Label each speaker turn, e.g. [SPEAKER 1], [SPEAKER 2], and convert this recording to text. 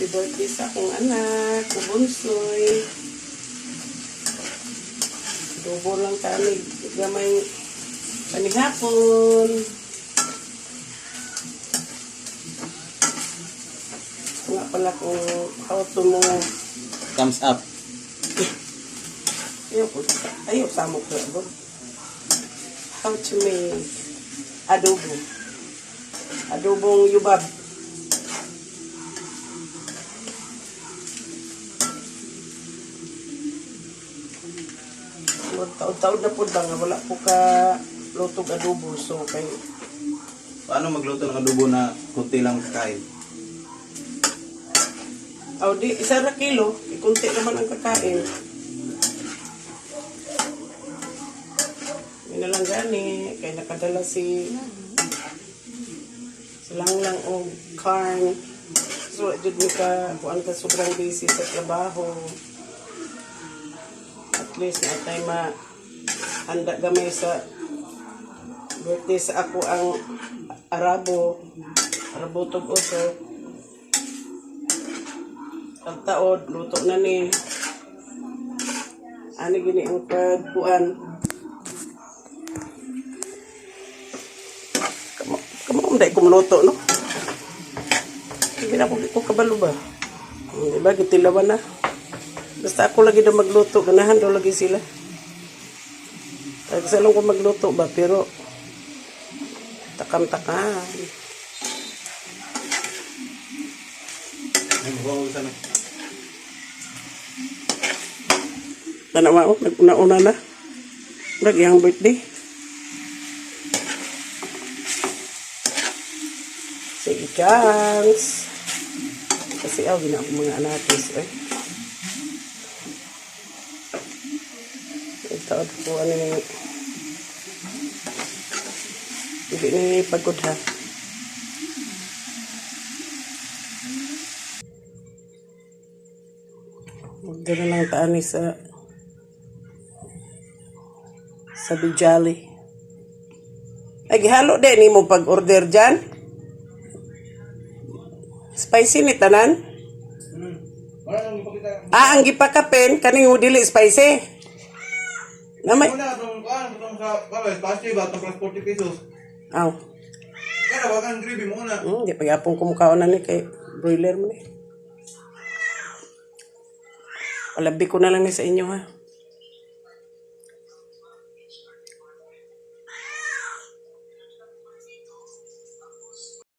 [SPEAKER 1] Happy birthday sa akong anak, na bunsoy. Adobo lang kami, gamay panihapon. Nga pala kung how to mo.
[SPEAKER 2] Thumbs up.
[SPEAKER 1] Ayaw sa mo ko. How to make adobo. Adobong yubab. Taon-taon na po ba nga wala po ka lutog adobo. So, kay...
[SPEAKER 2] Paano magluto ng adobo na kunti lang kakain?
[SPEAKER 1] Oh, di, 1 kilo. Ikunti naman ang kakain. Yun na lang gani. Kaya nakadala silang lang o carn. So, dyan mo ka, kuan ka sobrang busy sa trabaho. At least na tayo handa gamay sa birthday sa ako ang Arabo tog oso. Pagtaod, luto na ni. Ano gini ang pagkuan? Kamamday kong luto, no? Hindi na ko kabalo ba? Diba, gitilawan na. Basta ako lagi na magluto, ganahan daw lagi sila. Tagsalong ko magluto ba, pero takam-takam. Tanawa ko, nag-una-una na. Lagi ang birthday. Sige, chance. Kasi gina ako mga anatis, eh. Ito po, ano ni... Hindi ni pagod, ha. Magdala lang taani sa Bijali. Ay, gihalo din ni mo pag-order dyan. Spicy ni tanan? Ang gipakapin, kaning dili spicy. Namay.
[SPEAKER 3] Itong spicy ba? Itong 40 pesos.
[SPEAKER 1] Aw.
[SPEAKER 3] Kaya bagang gravy mo na.
[SPEAKER 1] Di pag-apong kumukhaon na ni kay broiler mo ni. Palabi ko na lang ni sa inyo, ha.